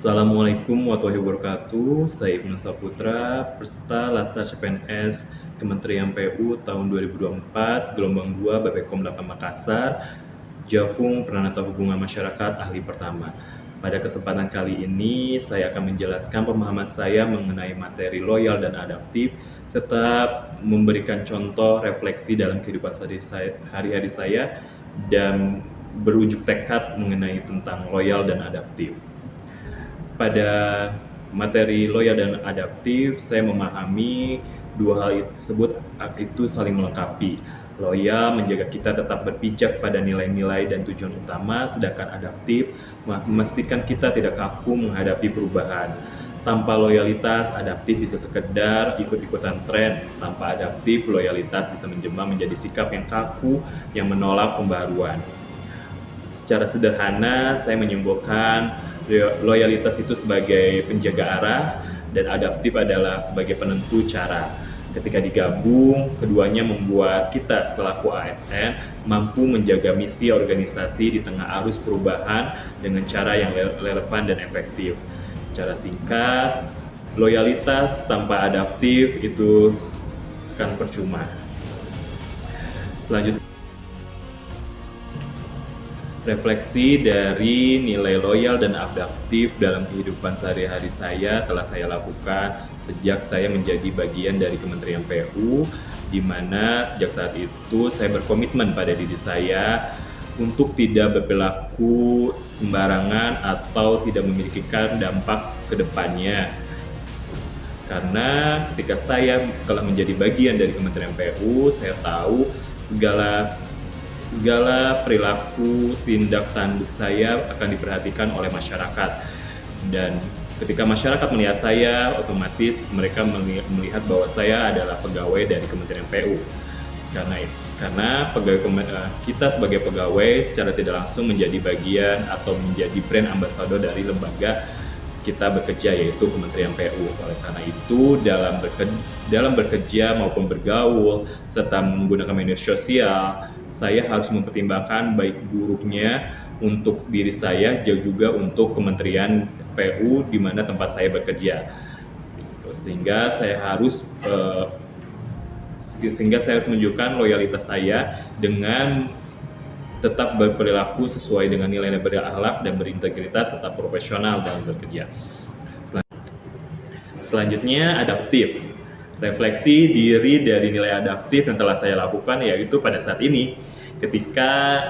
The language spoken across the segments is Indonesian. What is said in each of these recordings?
Assalamualaikum warahmatullahi wabarakatuh. Saya Ibnu Saputra, peserta Laskar CPNS Kementerian PU tahun 2024, gelombang 2 Bapekom 8 Makassar, Jafung Penanata Hubungan Masyarakat Ahli Pertama. Pada kesempatan kali ini, saya akan menjelaskan pemahaman saya mengenai materi loyal dan adaptif, serta memberikan contoh refleksi dalam kehidupan sehari-hari saya, dan berunjuk tekad mengenai tentang loyal dan adaptif. Pada materi loyal dan adaptif, saya memahami dua hal tersebut itu saling melengkapi. Loyal menjaga kita tetap berpijak pada nilai-nilai dan tujuan utama, sedangkan adaptif memastikan kita tidak kaku menghadapi perubahan. Tanpa loyalitas, adaptif bisa sekedar ikut-ikutan tren. Tanpa adaptif, loyalitas bisa menjelma menjadi sikap yang kaku yang menolak pembaruan. Secara sederhana, saya menyimpulkan loyalitas itu sebagai penjaga arah dan adaptif adalah sebagai penentu cara. Ketika digabung, keduanya membuat kita selaku ASN mampu menjaga misi organisasi di tengah arus perubahan dengan cara yang relevan dan efektif. Secara singkat, loyalitas tanpa adaptif itu akan percuma. Selanjutnya, refleksi dari nilai loyal dan adaptif dalam kehidupan sehari-hari saya telah saya lakukan sejak saya menjadi bagian dari Kementerian PU, di mana sejak saat itu saya berkomitmen pada diri saya untuk tidak berperilaku sembarangan atau tidak memiliki dampak ke depannya. Karena ketika saya telah menjadi bagian dari Kementerian PU, saya tahu segala perilaku, tindak tanduk saya akan diperhatikan oleh masyarakat. Dan ketika masyarakat melihat saya, otomatis mereka melihat bahwa saya adalah pegawai dari Kementerian PU. Karena kita sebagai pegawai secara tidak langsung menjadi bagian atau menjadi brand ambassador dari lembaga kita bekerja, yaitu Kementerian PU. Oleh karena itu, dalam bekerja maupun bergaul serta menggunakan media sosial, saya harus mempertimbangkan baik buruknya untuk diri saya dan juga untuk Kementerian PU di mana tempat saya bekerja. Sehingga saya harus menunjukkan loyalitas saya dengan tetap berperilaku sesuai dengan nilai-nilai berakhlak dan berintegritas serta profesional dalam bekerja. Selanjutnya, adaptif. Refleksi diri dari nilai adaptif yang telah saya lakukan yaitu pada saat ini ketika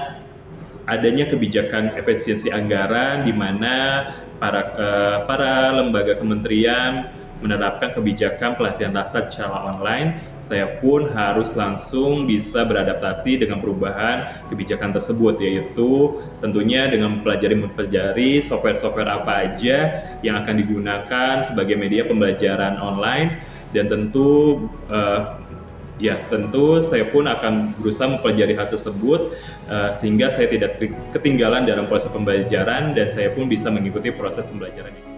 adanya kebijakan efisiensi anggaran di mana para lembaga kementerian menerapkan kebijakan pelatihan dasar secara online, saya pun harus langsung bisa beradaptasi dengan perubahan kebijakan tersebut, yaitu tentunya dengan mempelajari software-software apa aja yang akan digunakan sebagai media pembelajaran online, dan tentu saya pun akan berusaha mempelajari hal tersebut sehingga saya tidak ketinggalan dalam proses pembelajaran dan saya pun bisa mengikuti proses pembelajaran ini.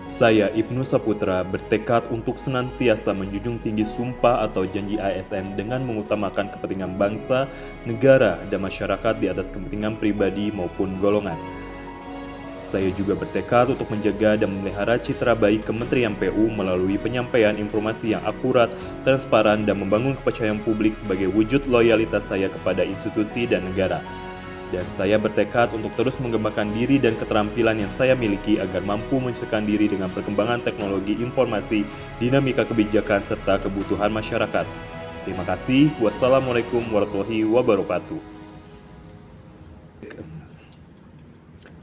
Saya Ibnu Saputra bertekad untuk senantiasa menjunjung tinggi sumpah atau janji ASN dengan mengutamakan kepentingan bangsa, negara, dan masyarakat di atas kepentingan pribadi maupun golongan. Saya juga bertekad untuk menjaga dan memelihara citra baik Kementerian PU melalui penyampaian informasi yang akurat, transparan, dan membangun kepercayaan publik sebagai wujud loyalitas saya kepada institusi dan negara. Dan saya bertekad untuk terus mengembangkan diri dan keterampilan yang saya miliki agar mampu menyesuaikan diri dengan perkembangan teknologi informasi, dinamika kebijakan, serta kebutuhan masyarakat. Terima kasih. Wassalamualaikum warahmatullahi wabarakatuh.